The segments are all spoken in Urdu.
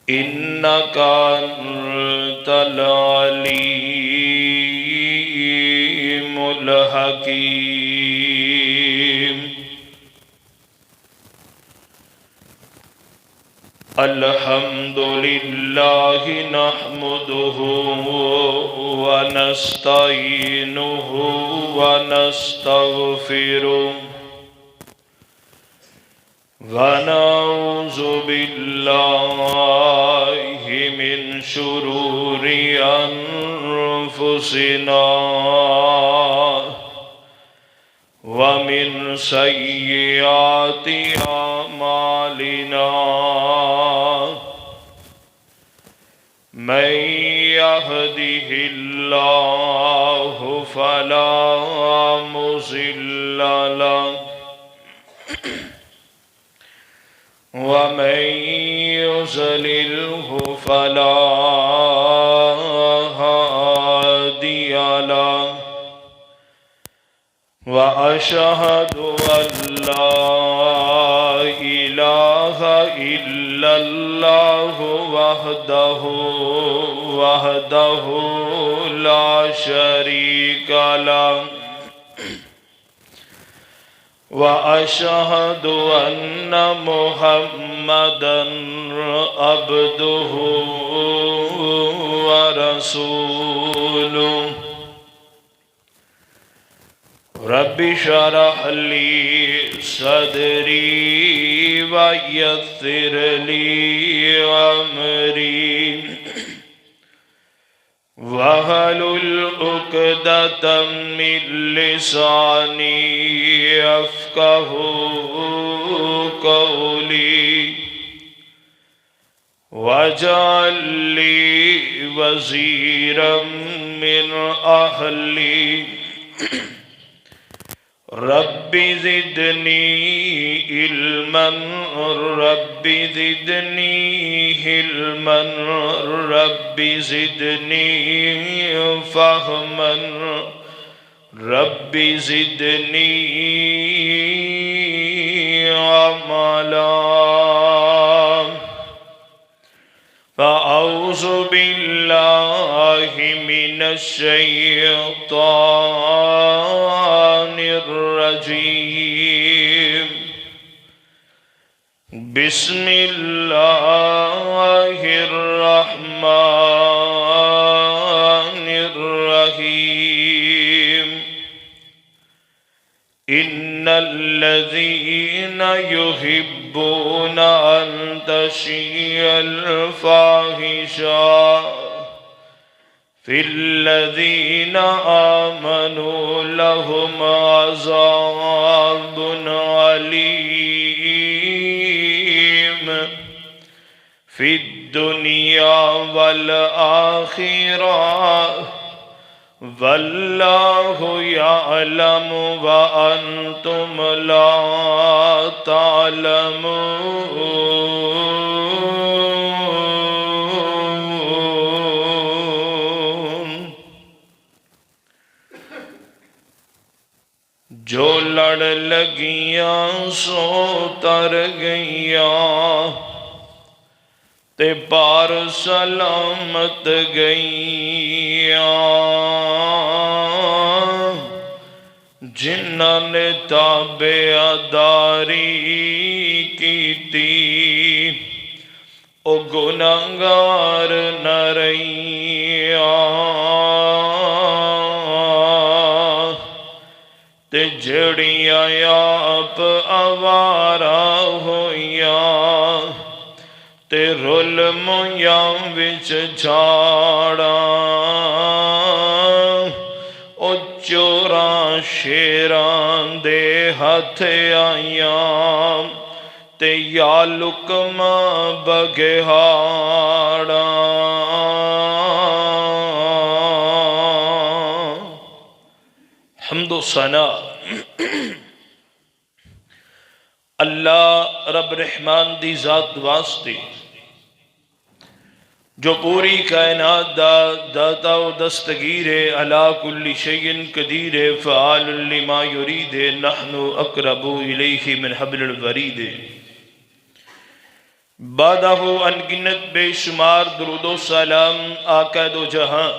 إنك أنت العليم الحكيم الحمد لله نحمده ونستعينه ونستغفره ونعوذ بالله من شرور أنفسنا ومن سيئات أعمالنا من يهده الله فلا مضل له ومن يضلله فلا هادي له وأشهد أن لا إله إلا الله وحده لا شريك له وأشهد أن محمدًا عبده ورسوله رب اشرح لي صدري ويسر لي أمري واحلل عقدة من لساني يفقهوا قولي واجعل لي وزيرا من أهلي رب زدني علما رب زدني علما رب زدني فهما رب زدني عملا فأعوذ بالله من الشيطان الرجيم بسم الله الرحمن الرحيم إن الذين يحبون أن تشيع الفاحشة في الذين آمنوا لهم عذاب أليم في الدنيا والآخرة والله يعلم وأنتم لا تعلمون جو لڑ لگیاں سو تر گئیاں تے پار سلامت گئیاں جنہاں نے تابعداری کیتی او گناہگار نہ رہیاں تے جڑیاں آپ آوارہ ہویاں تے رول مویاں وچ جھاڑاں او چوراں شیراں دے ہتھ آئیاں تے یا لقمہ بگہاڑاں حمد و ثنا اللہ رب رحمان دی ذات واسطے جو پوری کائنات دا داتا و دستگیر علا کل شیء قدیر فعال لما یرید نحن اقرب الیہ من حبل الورید بادہ انگنت بے شمار درود و سلام آقا دو جہاں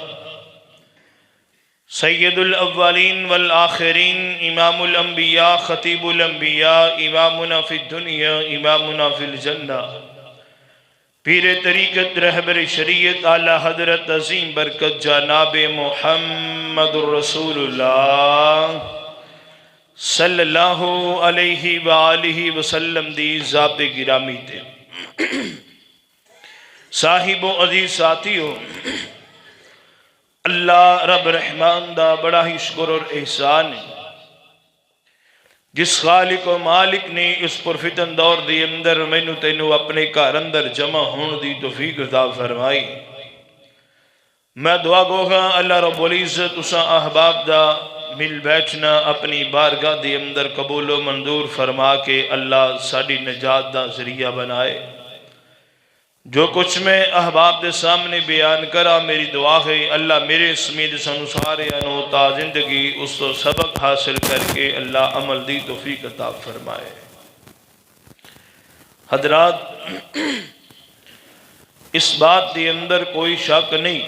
سید الاولین والآخرین امام الانبیاء خطیب الانبیاء امامنا فی الدنیا امامنا فی الجنہ پیر طریقت رہبر شریعت اعلی حضرت عظیم برکت جناب محمد الرسول اللہ صلی اللہ علیہ وآلہ وسلم دی ذات گرامی تے صاحب و عزیز ساتھیو، اللہ رب رحمان دا بڑا ہی شکر اور احسان ہے جس خالق و مالک نے اس پرفتن دور دی اندر مینو تینو اپنے گھر اندر جمع ہون دی توفیق عطا فرمائی۔ میں دعا گوگا اللہ رب العزت اسا احباب دا مل بیٹھنا اپنی بارگاہ دی اندر قبول و منظور فرما کے اللہ ساڑی نجات دا ذریعہ بنائے۔ جو کچھ میں احباب دے سامنے بیان کرا میری دعا ہے اللہ میرے سمید سنسارے انوتا زندگی اس تو سبق حاصل کر کے اللہ عمل دی توفیق عطا فرمائے۔ حضرات، اس بات دی اندر کوئی شک نہیں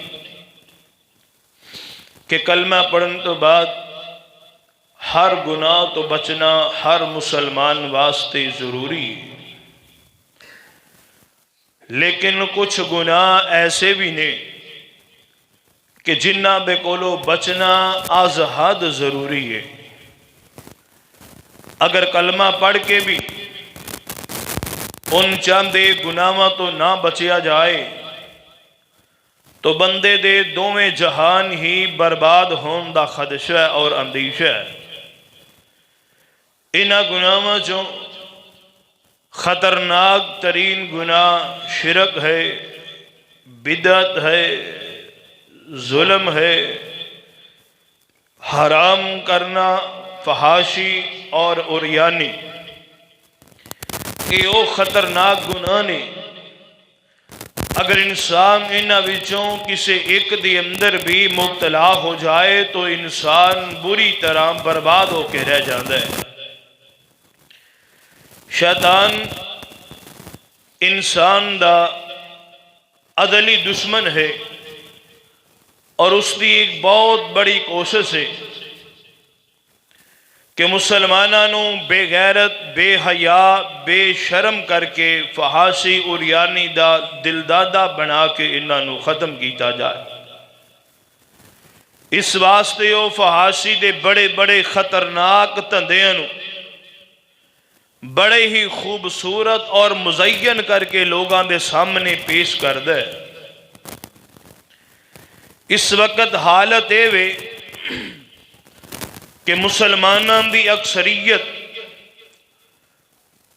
کہ کلمہ پڑھن تو بعد ہر گناہ تو بچنا ہر مسلمان واسطے ضروری ہے، لیکن کچھ گناہ ایسے بھی نے کہ جنہ بے کولو بچنا از حد ضروری ہے۔ اگر کلمہ پڑھ کے بھی ان چاندے گناہاں تو نہ بچیا جائے تو بندے دے دوویں جہان ہی برباد ہون دا خدشہ اور اندیشہ ہے۔ انہاں گناہاں جو خطرناک ترین گناہ شرک ہے، بدعت ہے، ظلم ہے، حرام کرنا، فحاشی اور عریانی، یہ وہ خطرناک گناہ نے۔ اگر انسان انہاں وچوں کسی ایک دی اندر بھی مبتلا ہو جائے تو انسان بری طرح برباد ہو کے رہ جاتا ہے۔ شیطان انسان دا ازلی دشمن ہے اور اس کی ایک بہت بڑی کوشش ہے کہ مسلمانوں بے غیرت، بے حیا، بے شرم کر کے فحاشی عریانی دا دل دادا بنا کے انہوں ختم کیتا جائے۔ اس واسطے وہ فحاشی دے بڑے بڑے خطرناک دھندیاں بڑے ہی خوبصورت اور مزین کر کے لوگاں دے سامنے پیش کر دے۔ اس وقت حالت اے وے کہ مسلمانوں دی اکثریت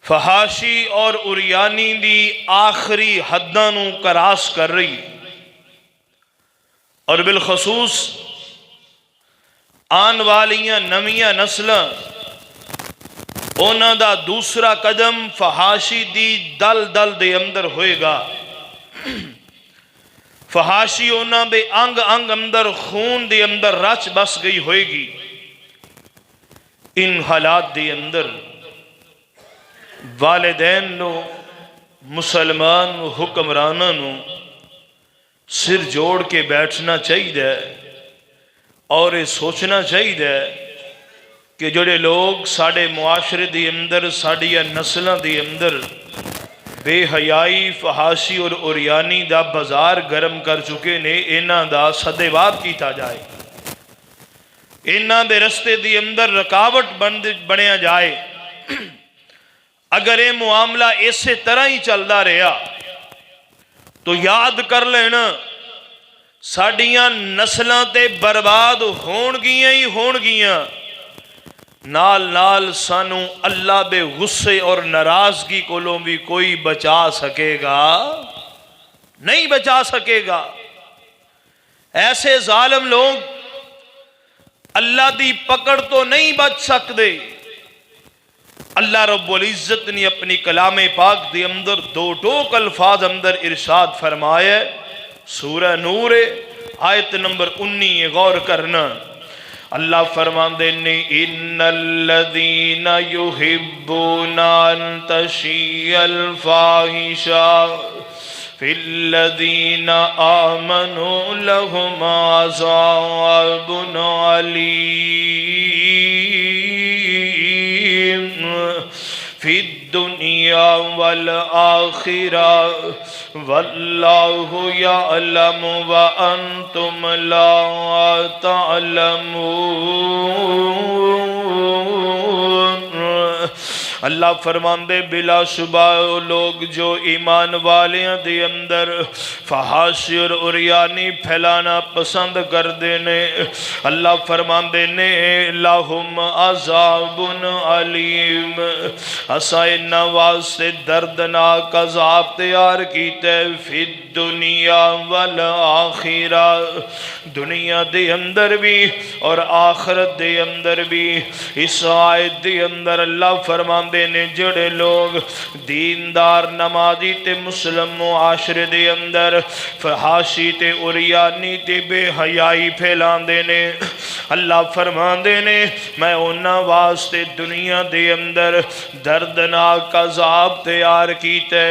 فحاشی اور عریانی دی آخری حداں نو کراس کر رہی، اور بالخصوص آن والیاں نویاں نسلاں اونا دا دوسرا قدم فحاشی دی دل دل دے اندر ہوئے گا۔ فحاشی اونا بے انگ انگ اندر خون دے اندر رچ بس گئی ہوئے گی۔ ان حالات دے اندر والدین نو، مسلمان حکمرانوں نو سر جوڑ کے بیٹھنا چاہیے اور یہ سوچنا چاہیے کہ جڑے لوگ ساڑے معاشرے دی اندر ساڑیاں نسلوں دی اندر بے حیائی، فحاشی اور عریانی دا بازار گرم کر چکے نے، انہاں دا صدیوات کیتا جائے، انہاں دے رستے دی اندر رکاوٹ بنیا جائے۔ اگر یہ معاملہ اسی طرح ہی چلدا رہا تو یاد کر لینا ساڑیاں نسلاں تے برباد ہون گیاں، نال نال سانو اللہ بے غصے اور ناراضگی کولوں بھی کوئی بچا سکے گا نہیں، بچا سکے گا۔ ایسے ظالم لوگ اللہ دی پکڑ تو نہیں بچ سکتے۔ اللہ رب العزت نے اپنی کلام پاک دی اندر دو ٹوک الفاظ اندر ارشاد فرمایا، سورہ نور آیت نمبر 19 غور کرنا، اللہ فرماندے نے ان الذین یحبون ان تشیع الفاحشہ فی الذین آمنوا لهم عذاب علیم فی الدنیا والآخرہ واللہ یعلم وانتم لا تعلمون۔ اللہ فرماندے بلا شبہ لوگ جو ایمان والیاں دے اندر فحاشی اور عریانی پھیلانا پسند کر دینے، اللہ فرماندے نے لہم عذاب علیم، اسائن واسطے دردناک عذاب تیار کیتے فی الدنیا والآخرہ، دنیا دے اندر بھی اور آخرت دے اندر بھی۔ اس آیت دے اندر اللہ فرماندے نے جڑے لوگ دیندار نمازی تے مسلم معاشرے دے اندر فحاشی تے عریانی تے بے حیائی پھیلاندے نے، اللہ فرماندے نے میں انہاں واسطے دنیا دے اندر دردناک عذاب تیار کیتے،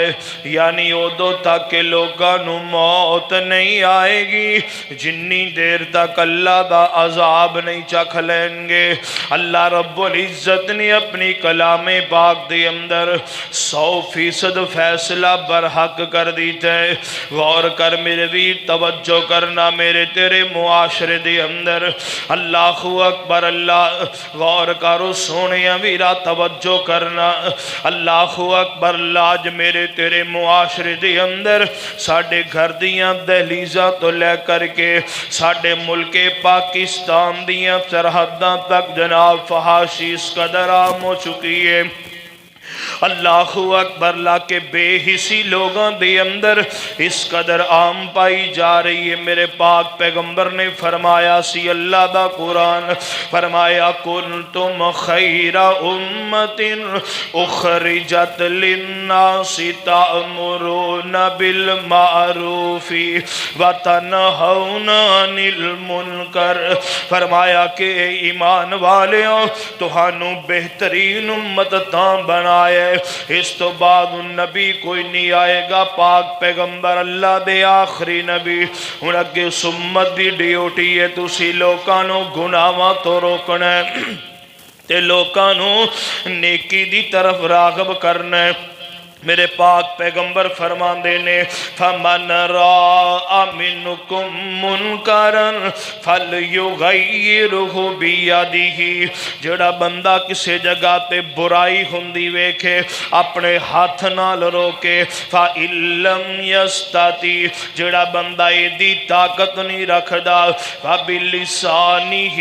یعنی ادو تک کہ لوگاں نو موت نہیں آئے گی جنی دیر تک اللہ دا عذاب نہیں چکھ لیں گے۔ اللہ رب العزت نے اپنی کلام پاک دے اندر 100% فیصلہ برحق کر دیتا ہے۔ غور کر میرے ویر، توجہ کرنا میرے تیرے معاشرے دے اندر، اللہ اکبر، اللہ غور کرو سونے ویرا توجہ کرنا، اللہ اکبر، لاج میرے تیرے معاشرے دے اندر ساڑھے گھر دیاں دہلیزاں تو لے کر کے ساڑھے ملک پاکستان دیاں سرحداں تک جناب فحاشی اس قدر عام ہو چکی ہے۔ اللہ اکبر، لا کے بے حسی لوگاں دے اندر اس قدر عام پائی جا رہی ہے۔ میرے پاک پیغمبر نے فرمایا سی، اللہ دا قرآن فرمایا کنتم خیر امت اخرجت للناس تأمرون بالمعروف وتنہون عن المنکر، فرمایا کہ ایمان والیوں تہانوں بہترین امت تاں بنائے، اس تو بعد نبی کوئی نہیں آئے گا، پاک پیغمبر اللہ دے آخری نبی۔ ہن اگے سمت دی ڈیوٹی ہے تسی لوکاں نو گناہاں تو روکنا ہے تے لوکاں نو نیکی دی طرف راغب کرنا ہے۔ میرے پاک پیغمبر فرماندے نے فَمَنْ رَاءَ مِنْكُمْ مُنْكَرًا فَلْيُغَيِّرْهُ بِيَدِهِ، جڑا بندہ کسے جگہ تے برائی ہوندی ویکھے اپنے ہاتھ نال روکے، فَإِن لَّمْ يَسْتَطِعْ، جڑا بندہ ایدی طاقت نہیں رکھدا، فَبِلِسَانِهِ،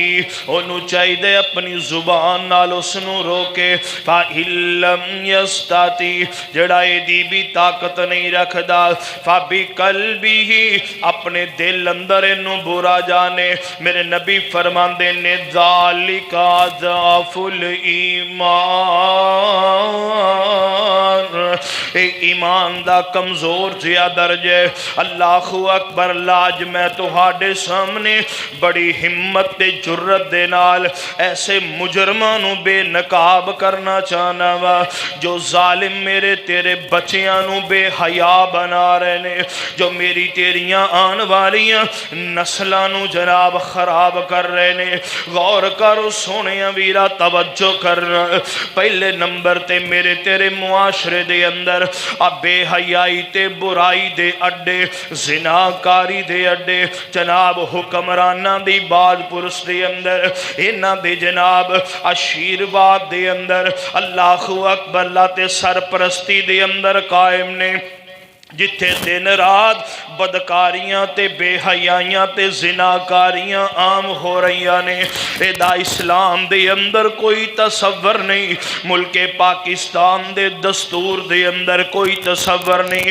انہوں چاہیے اپنی زبان نال اسنوں روکے، فَإِن لَّمْ يَسْتَطِعْ، جڑا دی بھی طاقت نہیں رکھدا، فَبِقَلْبِهِ، اپنے دل اندر انہوں برا جانے۔ میرے نبی فرماندے نے ذَلِكَ ضَعْفُ الْإِيمَانِ، اے ایمان دا کمزور جیا درجے۔ اللہ اکبر، لاج میں تہاڈے سامنے بڑی ہمت تے جرت دے نال ایسے مجرمانوں بے نقاب کرنا چاہنا وا جو ظالم میرے تیرے بچیاں نو بے حیا بنا رہے نے، جو میری تیریاں آن والیاں نسلاں نو جناب خراب کر رہے نے۔ غور کرو سونیاں ویرا، توجہ کرنا، پہلے نمبر تے میرے تیرے معاشرے دے اندر اب بے حیائی تے برائی دے اڈے، زناکاری دے اڈے، جناب حکمرانہ دی باز پرس دے اندر، انہاں دے جناب عشیرواد دے اندر اللہ اکبر، اللہ تے سرپرستی دے اندر قائم نے، جتھے دن رات بدکاریاں تے بے حیائیاں تے زناکاریاں عام ہو رہیاں نے۔ ادا اسلام دے اندر کوئی تصور نہیں، ملک پاکستان دے دستور دے اندر کوئی تصور نہیں۔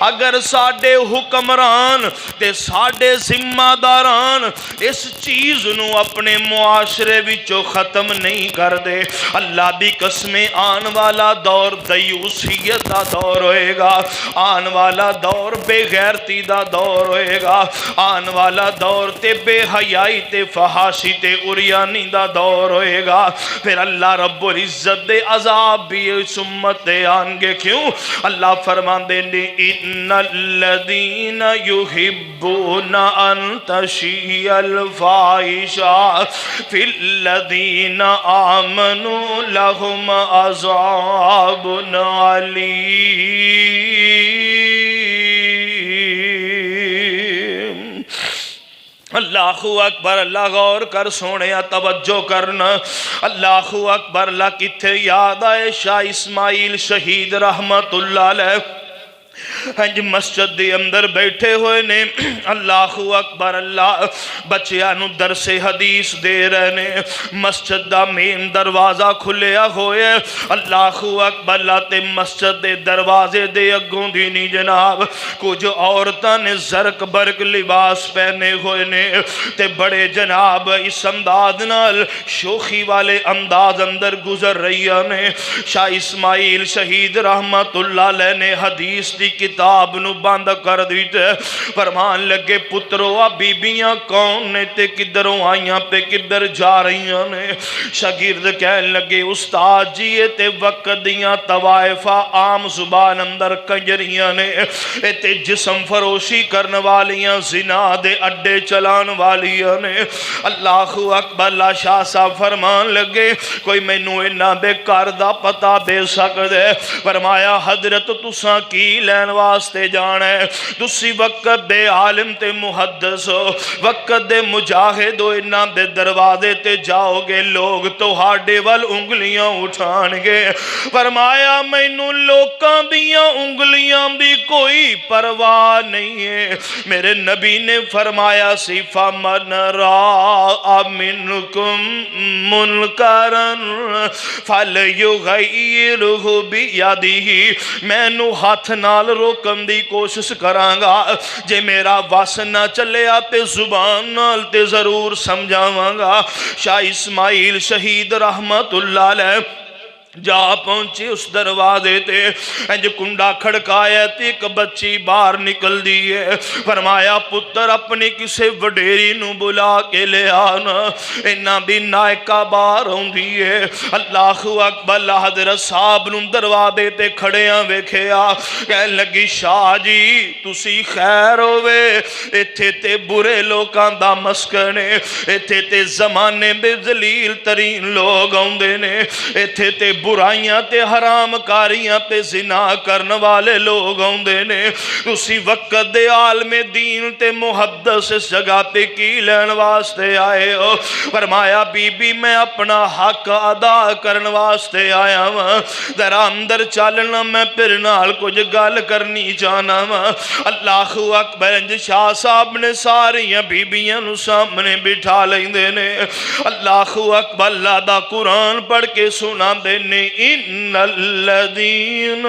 اگر ساڈے حکمران تے ساڈے ذمہ داران اس چیز نو اپنے معاشرے وچوں ختم نہیں کر دے، اللہ دی قسمیں آن والا دور دیوسیت دا دور ہوئے گا، آن والا والا دور بے غیرتی دا دور ہوئے گا، آن والا دور تے بے حیائی تے فحاشی تے اریانی دا دور ہوئے گا، پھر اللہ رب العزت دے عذاب بھی اس امت دے آنگے۔ کیوں؟ اللہ فرمان دے نے ان الذین یحبون ان تشیع الفاحشہ فی الذین آمنوا لہم عذاب علیم۔ اللہ اکبر، اللہ غور کر سونے توجہ کرنا، اللہ اکبر۔ اللہ کتھے یاد آئے شاہ اسماعیل شہید رحمت اللہ علیہ ہنج مسجد دے اندر بیٹھے ہوئے نے، اللہ اکبر اللہ بچیانو درس حدیث دے رہنے، مسجد دا مین دروازہ کھلیا ہوئے، اللہ اکبر اللہ تے مسجد دے دروازے دے اگوں دینی جناب کچھ عورتاں نے زرق برق لباس پہنے ہوئے نے تے بڑے جناب اس انداز نال شوخی والے انداز اندر گزر رہی نے۔ شاہ اسماعیل شہید رحمت اللہ علیہ نے حدیث دی کتاب نو بند کر دیتے، فرمان لگے پترو بی بیاں کون نے تے کدھروں آئیاں پہ کدھر جا رہی نے؟ شاگرد کہنے لگے استاد جی تے وقت دیاں طوائفہ عام زبان اندر کنجریاں نے، تے جسم فروشی کرن والیاں زنا دے اڈے چلان والیاں نے۔ اللہ اکبر اللہ شاہ صاحب فرمان لگے کوئی میں نو انہاں دے کردہ پتا دے سکدے؟ فرمایا حضرت تساں کی لین واسطے جانا ہے، تسی وقت دے عالم تے محدث ہو، وقت دے مجاہد ہو، انہاں دے دروازے تے جاؤ گے لوگ تو ہاڈے وال انگلیاں اٹھان گے۔ فرمایا مینوں لوکاں دیاں انگلیاں دی کوئی پرواہ نہیں ہے، میرے نبی نے فرمایا سی فَمَنْ رَاءَ مِنْكُمْ مُنْكَرًا فَلْيُغَيِّرْهُ بِيَدِهِ، میں نو ہاتھ نال روکن دی کوشش کران گا، جے میرا وس نہ چلے تے زبان نال تے ضرور سمجھاواں گا۔ شاہ اسماعیل شہید رحمت اللہ علیہ جا پہنچے اس دروازے تے انج کنڈا کھڑکایا تے ایک بچی باہر نکل دیئے، فرمایا پتر اپنی کسے وڈیری نو بلا کے لے آنا، انہاں دی نائکہ باہر ہوں دیئے۔ اللہ اکبر حضرت صاحب نو دروازے تے کھڑیاں ویکھیا، کہنے لگی شاہ جی تسی خیر ہوئے، ایتھے تے برے لوکاں دا مسکنے، ایتھے تے زمانے دے ذلیل ترین لوگ ہوندے نے، ایتھے تے برائیاں تے حرام کاریاں تے زنا کرن والے لوگ ہوندے نے، تسی وقت دے عالم دین تے محدث اس جگہ تے کی لین واسطے آئے ہو؟ فرمایا بی بی میں اپنا حق ادا کرن واسطے آیا ہوں، ذرا اندر چلنا میں پھر نال کچھ گل کرنی چاہنا ہوں۔ اللہ اکبر انج شاہ صاحب نے ساریاں بی بیاں نو سامنے بٹھا لیندے نے، اللہ اکبر اللہ دا قرآن پڑھ کے سنا دے ان الذین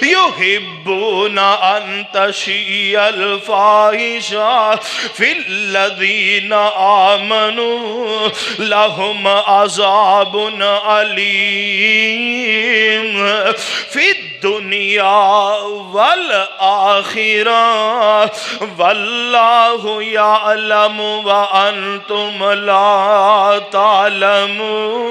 یحبون ان تشیع الفاحشہ فی الذین آمنوا لہم عذاب علیم فی الدنیا والآخرہ واللہ یعلم وانتم لا تعلمون۔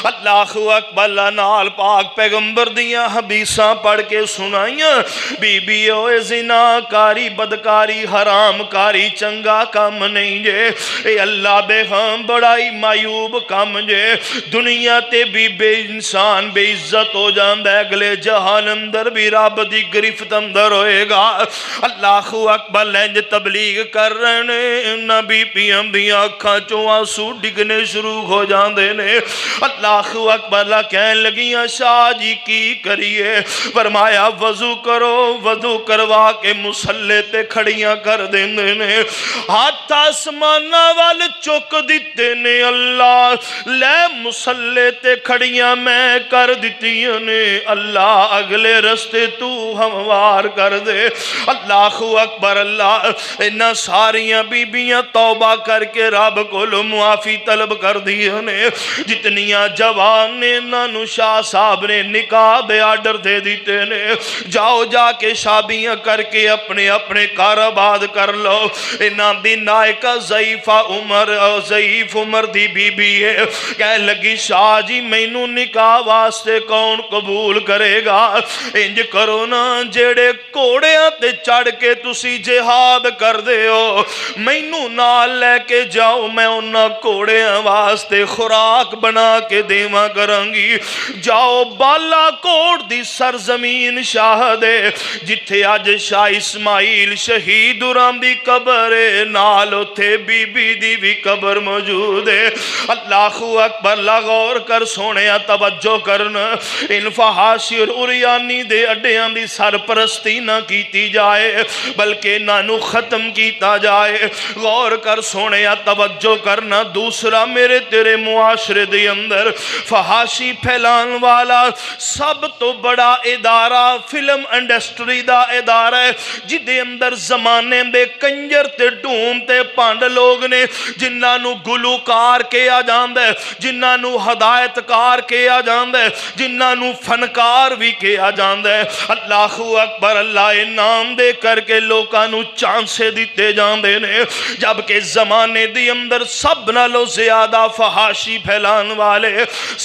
اللہ اکبر نال پاک پیغمبر دیاں حدیثاں پڑھ کے سنائیاں، بی بی اوے زنا کاری بدکاری حرام کاری چنگا کم نہیں جے، اے اللہ دے ہم بڑائی معیوب کم جے، دنیا تے بھی بے انسان بے عزت ہو جاندہ ہے، اگلے جہان اندر بھی رب دی گرفت اندر ہوئے گا۔ اللہ اکبر لینج تبلیغ کر رہے نبی پیام دیاں اکھاں چوں آنسو ڈگنے شروع ہو جاندے نے۔ اللہ اکبر اللہ کہنے لگیاں شاہ جی کی کریے؟ فرمایا وضو کرو، وضو کروا کے مسلے تے کھڑیاں کر دیندے نے، ہاتھ آسمانہ وال چک دیتے نے، اللہ لے مسلے تے کھڑیاں میں کر دیتیاں نے، اللہ اگلے رستے تو ہموار کر دے۔ اللہ اکبر اللہ انہاں ساریاں بیبیاں توبہ کر کے رب کو معافی طلب کر دیا نے، جتنیاں جوان نے انہوں شاہ صاحب نے نکاح دے آرڈر دے دیتے نے، جاؤ جا کے شادیاں کر کے اپنے اپنے کار آباد کر لو۔ انہاں دی نائکہ ضعیف عمر دی بی بی ہے، کہہ لگی شاہ جی مینوں نکاح واسطے کون قبول کرے گا؟ انج کرو نا جیڑے کوڑیاں تے چڑھ کے تسی جہاد کر دے ہو مینوں نال لے کے جاؤ، میں انہاں کوڑیاں واسطے خوراک بنا کے دیواں کرانگی۔ جاؤ بالا کوٹ دی سرزمین شاہ دے جتھے آج شاہ اسماعیل شہید رام دی قبر ہے، نال اتھے بی بی دی بھی قبر موجود ہے۔ اللہ اکبر، غور کر سونے توجہ کرنا، ان فحاشی اور عریانی دے اڈیاں دی سرپرستی نہ کیتی جائے بلکہ انہاں ختم کیتا جائے۔ غور کر سونے توجہ کرنا، دوسرا میرے تیرے معاشرے دے اندر فحاشی پھیلان والا سب تو بڑا ادارہ فلم انڈسٹری دا ادارہ ہے، جدے اندر زمانے دے کنجر تے ڈھون تے پانڈ لوگ نے جنہاں نو گلوکار کیا جاندے، جنہاں نو ہدایت کار کیا جاندے، جنہاں نو فنکار بھی کیا جاندے۔ اللہ اکبر، اللہ انعام دے کر کے لوکاں نو چانسے دیتے جاندے نے، جبکہ زمانے دی اندر سب نالو زیادہ فحاشی پھیلان والے،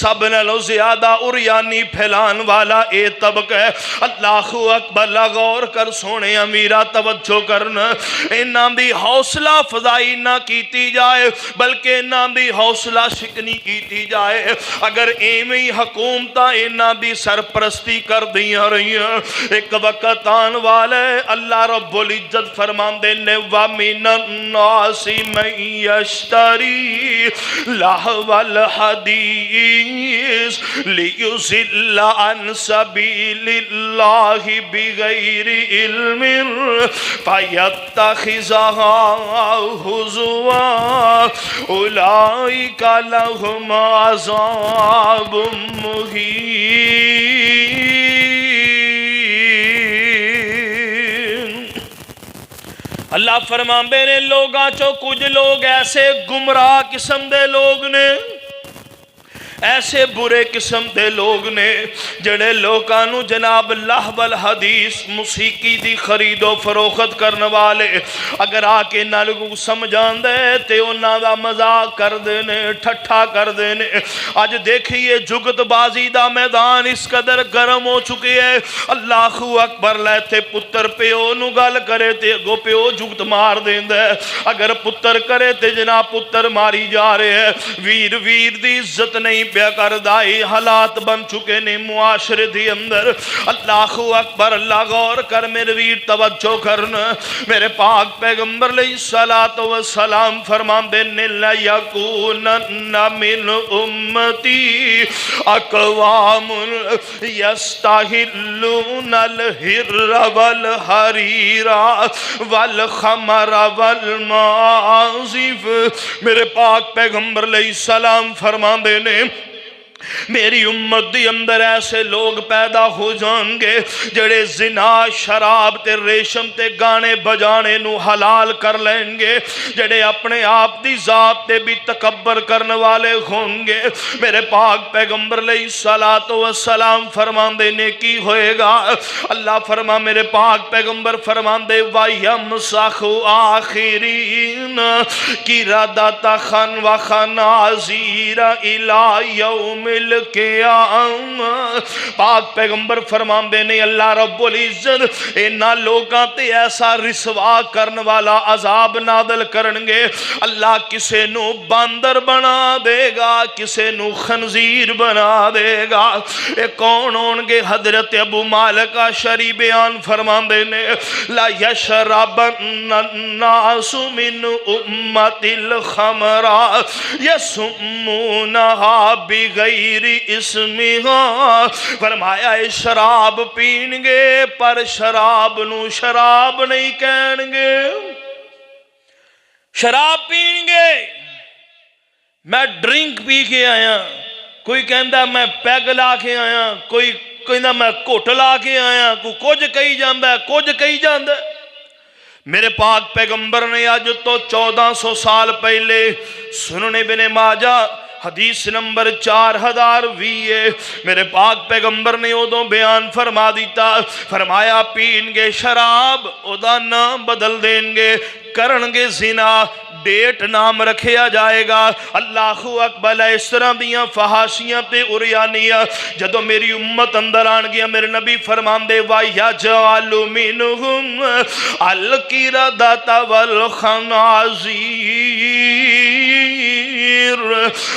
سب نالو زیادہ عریانی پھیلان والا اے طبقہ ہے۔ اللہ اکبر، غور کر سونے امیرہ توجہ کرنا، انہاں دی حوصلہ افزائی نہ کیتی جائے بلکہ انہاں دی حوصلہ شکنی کیتی جائے۔ اگر ایمی حکومتہ انہاں دی سرپرستی کر دیاں رہیاں، ایک وقت آن والے اللہ رب العزت فرمان دینے وَمِنَ النَّاسِ مَن يَشْتَرِي لَهْوَ الْحَدِيثِ لِيُضِلَّ عَن سَبِيلِ اللَّهِ بِغَيْرِ عِلْمٍ فَيَتَّخِذَهَا هُزُوًا أُولَئِكَ لَهُمْ عَذَابٌ مُهِينٌ۔ اللہ فرماندے نے لوگاں چو کچھ لوگ ایسے گمراہ قسم دے لوگ نے، ایسے برے قسم دے لوگ نے جڑے لوکانو جناب لہو الحدیث موسیقی دی خرید و فروخت کرنے والے اگر آکے نہ لوگوں سمجھان دے تے انہاں دا مزاق کر دینے، ٹھٹھا کر دینے۔ آج دیکھئے جگت بازی دا میدان اس قدر گرم ہو چکے ہے، اللہ اکبر، لیتے پتر پیو نو گل کرے تے گو پیو جگت مار دین دے، اگر پتر کرے تے جناب پتر ماری جا رہے ہیں۔ ویر دی عزت نہیں پیا کردائی، حالات بن چکے نے معاشرے دی اندر۔ اللہ اکبر، اللہ غور کر میرے ویر توجہ کرنا، میرے پاک پیغمبر علیہ السلام فرمان دینے لَيَكُونَنَّ مِنْ أُمَّتِي أَقْوَامٌ يَسْتَحِلُّونَ الْحِرَّ وَالْحَرِيرَ وَالْخَمَرَ وَالْمَعَازِفِ۔ میرے پاک پیغمبر علیہ السلام فرمان دینے میری امت دی اندر ایسے لوگ پیدا ہو جان گے جڑے زنا، شراب تے ریشم تے گانے بجانے نو حلال کر لیں گے، جڑے اپنے آپ دی ذات تے بھی تکبر کرنے والے ہوں گے۔ میرے پاک پیغمبر علیہ السلام فرمان دینے کی ہوئے گا، اللہ فرما میرے پاک پیغمبر فرمان دے وَيَمْسَخُ آخِرِينَ قِرَدَةَ خَنْ وَخَنَازِيرَ إِلَى يَوْمِ پاک پیغمبر فرمان دینے اللہ رب العزت انہاں لوگاں تے ایسا رسوا کرن والا عذاب نادل کرنگے۔ اللہ کسے نو باندر بنا دے گا، کسے نو خنزیر بنا دے گا۔ اے کون ہونگے؟ حضرت ابو مالک اشعری بیان فرمان دینے لا یشربن الناس من امت الخمر یسمونہا بغیر اسمہا، فرمایا اے شراب پینگے پر شراب نو شراب نہیں کہنگے، شراب پینگے میں ڈرنک پی کے آیا، کوئی کہندہ میں پیگ لا کے آیا، کوئی کہندہ میں کوٹ لا کے آیا، کوئی کچھ کہی جاندہ ہے، کچھ کہی جاندہ ہے۔ میرے پاک پیغمبر نے آج تو 1400 سال پہلے سنن ابن ماجہ حدیث نمبر 4020 میرے پاک پیغمبر نے ادو بیان فرما دیتا، فرمایا پین گے شراب ادا نام بدل دیں گے، کرن گے زنا ڈیٹ نام رکھیا جائے گا۔ اللہ اکبر، اس طرح دیاں فحاشیاں تے اریانیاں جدو میری امت اندر آن گیا، میرے نبی فرمان دے وَيَجْعَلُ مِنْهُمْ الْقِرَدَةَ وَالْخَنَازِيرَ،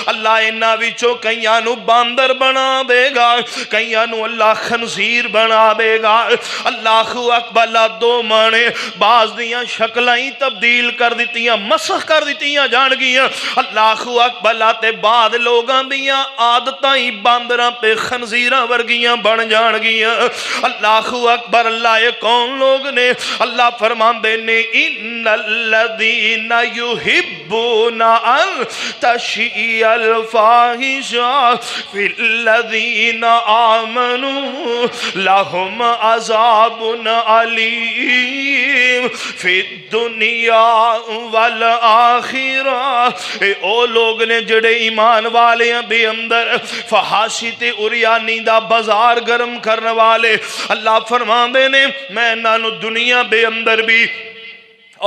اللہ انہاں وچوں کئیاں نو باندر بنا دے گا، کئیاں نو اللہ خنزیر بنا دے گا۔ اللہ اکبر، دو مانے بعض دیاں شکلائیں تبدیل کر دیتیاں، مسخ کر دیتیاں جان گیاں۔ اللہ اکبر، تے بعد لوگاں دیاں عادتائیں باندراں پہ خنزیراں ورگیاں بن جان گیاں۔ اللہ اکبر، اللہ یہ کون لوگ نے؟ اللہ فرمان دینے ان الذین یحبون ان تشیع الفاحشہ فی الذین آمنوا لہم عذاب علیم فی الدنیا والآخرہ۔ اے او لوگ نے جڑے ایمان والیاں دے اندر فحاشی تے اریانی دا بازار گرم کرنے والے، اللہ فرمان دے نے میں نانو دنیا دے اندر بھی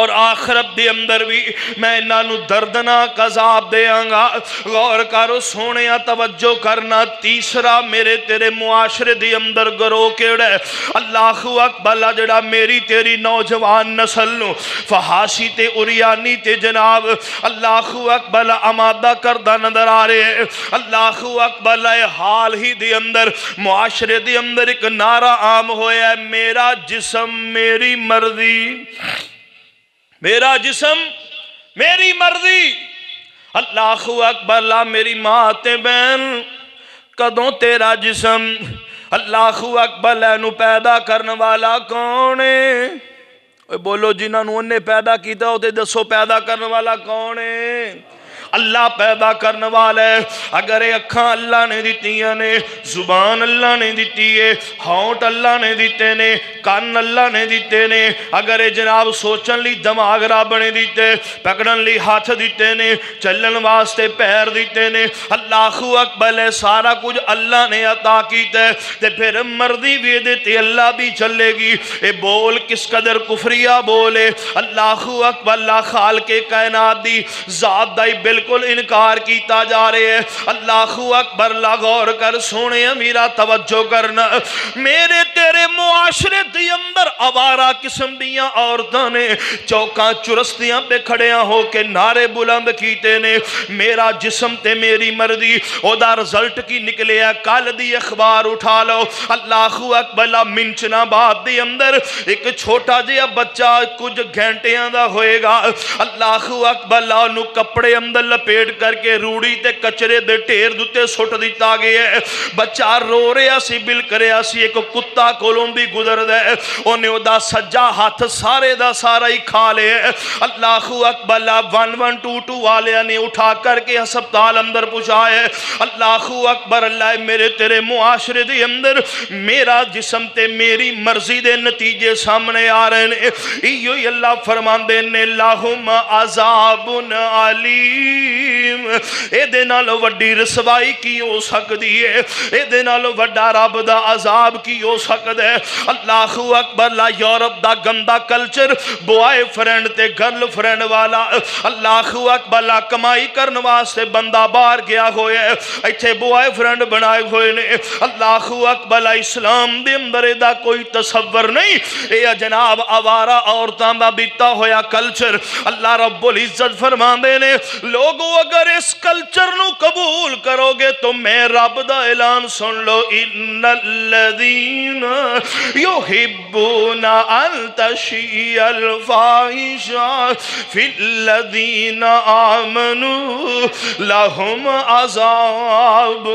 اور آخرت دے اندر بھی میں انہوں دردناک عذاب دے آنگا۔ غور کرو سونیا، توجہ کرنا، تیسرا میرے تیرے معاشرے دے اندر گروہ کیڑا ہے؟ اللہ اکبر، جڑا میری تیری نوجوان نسل نو فحاشی تے اریانی تے جناب اللہ اکبر آمادہ کردہ نظر آ رہے ہیں۔ اللہ اکبر، حال ہی دے اندر معاشرے دے اندر ایک نعرہ عام ہویا ہے، میرا جسم میری مرضی، میرا جسم میری مرضی۔ اللہ اکبر، لا میری ماں تے بہن کدوں تیرا جسم؟ اللہ اکبر، لینو پیدا کرنے والا کون ہے؟ بولو جنہاں نو انہیں پیدا کیتا ہوتے دسو پیدا کرنے والا کون ہے؟ اللہ پیدا کرنے والا ہے۔ اگر اکھاں اللہ نے دیتیاں نے، زبان اللہ نے دیتی ہے، ہونٹ اللہ نے دیتے نے، کان اللہ نے دیتے نے، اگر جناب سوچن لی دماغ رب نے دیتے، پکڑن لی ہاتھ دیتے نے، چلن واسطے پیر دیتے نے، اللہ اکبر سارا کچھ اللہ نے عطا کیتا ہے، تے پھر مرضی بھی دیتے اللہ بھی چلے گی۔ اے بول کس قدر کفریہ بولے، اللہ اکبر، اللہ خالق کائنات دی ذات دائی بالکل انکار کیتا جا رہے ہیں۔ اللہ اکبر، اللہ غور کر سونے میرا توجہ کرنا، میرے تیرے معاشرے دی اندر آوارہ قسم دیاں عورتاں نے چوکاں چرستیاں پہ کھڑیاں ہو کے نعرے بلند کیتے نے، میرا جسم تے میری مرضی۔ او دا رزلٹ کی نکلے ہے، کال دی اخبار اٹھا لو۔ اللہ اکبر، منچنا بات دی اندر ایک چھوٹا جیا بچہ کچھ گھنٹیاں دا ہوئے گا۔ اللہ اکبر، انہوں کپڑے اندر لپیٹ کر کے روڑی تے کچرے دے ٹھیر دوتے سٹ دیتا گیا ہے۔ بچہ رو رہا سی، بل کریا سی، ایک کتا کولوں بھی گزر دے، انہیں دا سجا ہاتھ سارے دا سارا ہی کھا لے۔ اللہ اکبر، 1122 والے نے اٹھا کر کے ہسپتال اندر پہنچائے۔ اللہ اکبر، اللہ میرے تیرے معاشرے دے اندر میرا جسم تے میری مرضی دے نتیجے سامنے آ رہے ہیں۔ ایو ہی اللہ فرمان دے نے لہم عذاب علیم، اے دے نالو وڈی رسوائی کی ہو سکتی ہے، اے دے نالو وڈا رب دا عذاب کی ہو سکتا ہے۔ اللہ اکبر، لا یورپ دا گندہ کلچر بوائے فرینڈ تے گرل فرینڈ والا، اللہ اکبر، لا کمائی کرنے واسطے بندہ باہر گیا ہوئے ایتھے بوائے فرینڈ بنائے ہوئے نے۔ اللہ اکبر، اسلام دے اندر دا کوئی تصور نہیں، اے جناب آوارہ عورتاں دا بیتا ہویا کلچر۔ اللہ رب العزت فرمان دے نے لوگو اگر اس کلچر نو قبول کرو گے تو میں رب دا اعلان سن لو، ان الذین یحبون ان تشیع الفاحشہ فی الذین آمنوا لہم عذاب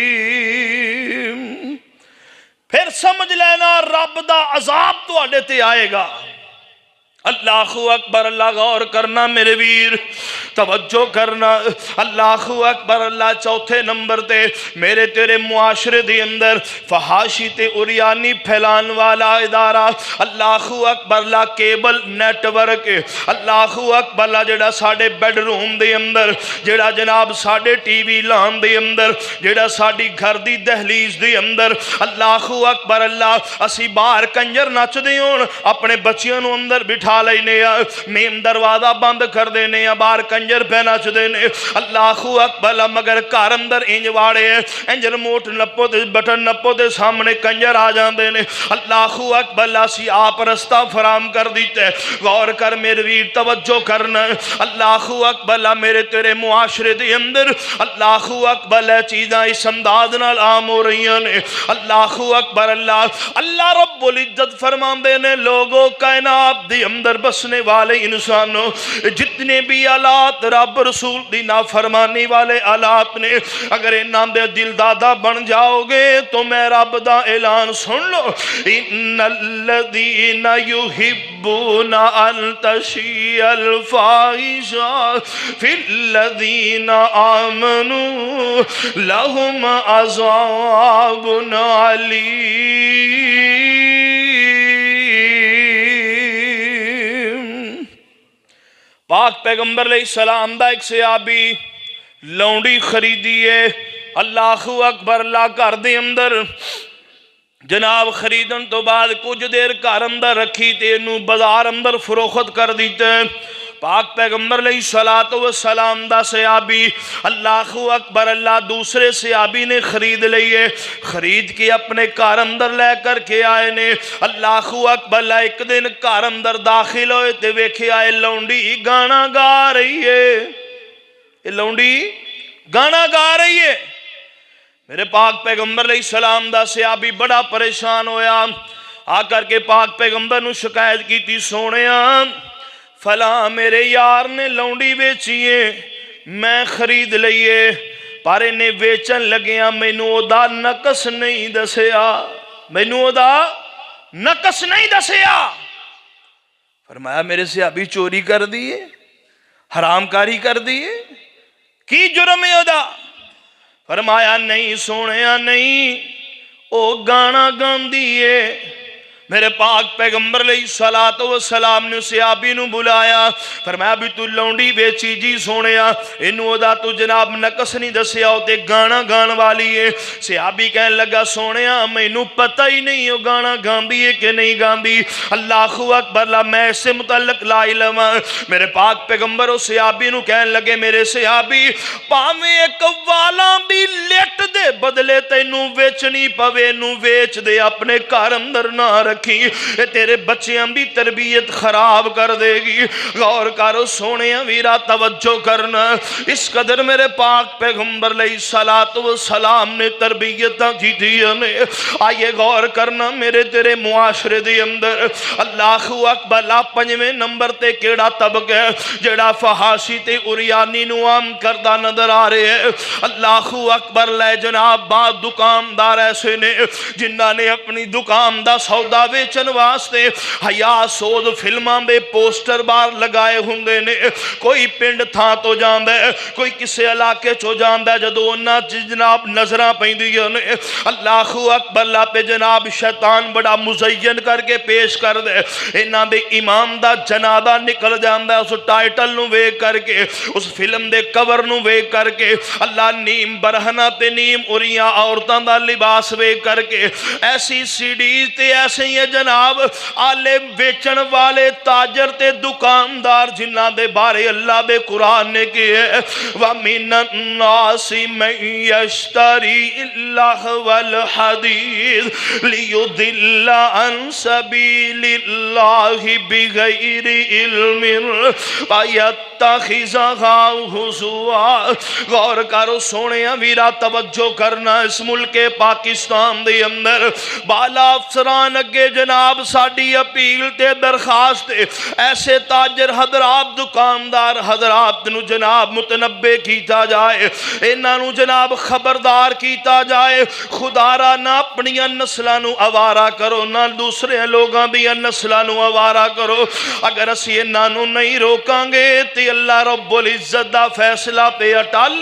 علیم۔ پھر سمجھ لینا رب دا عذاب تو آڈے تے آئے گا۔ اللہ اکبر، اللہ غور کرنا میرے ویر، توجہ کرنا اللہ اکبر اللہ چوتھے نمبر تے میرے تیرے معاشرے دے اندر فحاشی تے اریانی پھیلان والا ادارہ اللہ اکبر لا کیبل نیٹ ورک اللہ اکبر لا جڑا ساڑے بیڈ روم دے اندر جڑا جناب ساڑے ٹی وی لان دے اندر جڑا ساڑی گھر دی دہلیز دے اندر اللہ اکبر اللہ اسی باہر کنجر نچ دے ہون اپنے بچیاں نو اندر بٹھا لینے میم دروازہ بند کر دینے باہر کنجر پہ نچ دینے اللہ اکبر مگر گھر اندر انج واڑے انج ریموٹ نپو دے بٹن نپو دے سامنے کنجر آ جان دینے اللہ اکبر اسی آپ رستہ فرام کر دیتے غور کر میرے ویر توجہ کرنا اللہ اکبر میرے تیرے معاشرے دے اندر اللہ اکبر چیزاں اس انداز نال عام ہو رہی ہیں اللہ اکبر اللہ رب العزت فرماندے نے لوگوں کائنات دی اندر بسنے والے انسانوں جتنے بھی آلات رب رسول دی نافرمانی والے آلات نے اگر انہاں دے دل دادا بن جاؤ گے تو میں رب دا اعلان سن لو ان الذین یحبون ان تشیع الفاحشہ فی الذین آمنوا لہم عذاب علیم پاک پیغمبر علیہ السلام دا ایک صحابی لونڈی خریدیے اللہ اکبر اللہ گھر دے اندر جناب خریدن تو بعد کچھ دیر گھر اندر رکھی تے انہوں بازار اندر فروخت کر دیتے پاک پیغمبر علیہ السلام دا صحابی اللہ اکبر اللہ دوسرے صحابی نے خرید لئیے خرید کے اپنے گھر اندر لے کر کے آئے نے اللہ اکبر اللہ ایک دن گھر اندر داخل ہوئے تے ویکھے آئے لونڈی گانا گا رہی ہے لونڈی گانا گا رہی ہے میرے پاک پیغمبر علیہ السلام دا صحابی بڑا پریشان ہویا آ کر کے پاک پیغمبر نو شکایت کی تھی سونیا فلاں میرے یار نے لونڈی بیچیے میں خرید لئیے پر انہیں ویچن لگیا مینوں او دا نقص نہیں دسیا مینوں او دا نقص نہیں دسیا فرمایا میرے سے ابھی چوری کر دیئے حرام کاری کر دیئے کی جرم ہے او دا فرمایا نہیں سونیا نہیں او گانا گان دیئے میرے پاک پیغمبر علیہ السلام نے صحابی نو بلایا فرمایا بھی تو لونڈی بیچی جی سونیا انہوں دا تو جناب نقص نہیں دسیا ہوتے گانا گان والی ہے صحابی کہنے لگا سونیا میں انہوں پتہ ہی نہیں ہو گانا گان دی ہے کہ نہیں گان دی اللہ اکبر اللہ میں اس سے متعلق لا علم میرے پاک پیغمبر و صحابی نو کہنے لگے میرے صحابی پاویں ایک والاں دی لیٹ دے بدلے تینوں ویچنی پوے نو ویچ دے اپنے گھر اندر نہ رکھ تیرے بچیاں بھی تربیت خراب کر دے گی غور کرو سونیاں ویرا توجہ کرنا اس قدر میرے پاک پیغمبر علیہ السلام نے تربیتاں کی دیا نے آئیے غور کرنا میرے تیرے معاشرے دے اندر اللہ اکبر لا پنجویں نمبر تے کیڑا طبق ہے جڑا فحاشی تے اریانی نو عام کردہ نظر آ رہے ہیں اللہ اکبر لے جناب بعد دکاندار ایسے نے جنہاں نے اپنی دکان دا سودا ویچن واسطے حیا سود فلماں دے پوسٹر بار لگائے ہوندے نے کوئی پنڈ تھا تو جاندہ ہے کوئی کسے علاقے چو جاندہ ہے جدو انہاں جناب نظرہ پہندیاں نے اللہ اکبر اللہ پہ جناب شیطان بڑا مزین کر کے پیش کر دے انہاں دے امام دا جنادہ نکل جاندہ ہے اس ٹائٹل نو ویک کر کے اس فلم دے کور نو ویک کر کے اللہ نیم برہنہ تے نیم اریاں عورتاں دا لباس ویک کر کے ایسی سیڈیز تے ایسے ہی جناب آلے بیچن والے تاجر تے دکاندار جنہ دے بارے اللہ دے قرآن نے کہے وَمِنَ النَّاسِ مَن يَشْتَرِي اللَّهَ وَالْحَدِيثِ لِيُضِلَّ عَن سَبِيلِ اللَّهِ بِغَيْرِ عِلْمٍ وَيَتَّخِذَهَا هُزُوًا غور کرو سونیاں ویرا توجہ کرنا اس ملک پاکستان دے اندر بالا افسران اگے جناب ساڑی اپیل تے درخواست ایسے تاجر حضرات دکاندار حضرات نو جناب متنبع کیتا جائے انہاں نو جناب خبردار کیتا جائے خدا را نہ اپنیاں نسلاں نو آوارہ کرو نہ دوسرے لوگاں دیاں نسلاں نو آوارہ کرو اگر اسی انہاں نو نہیں روکاں گے تے اللہ رب العزت دا فیصلہ تے اٹل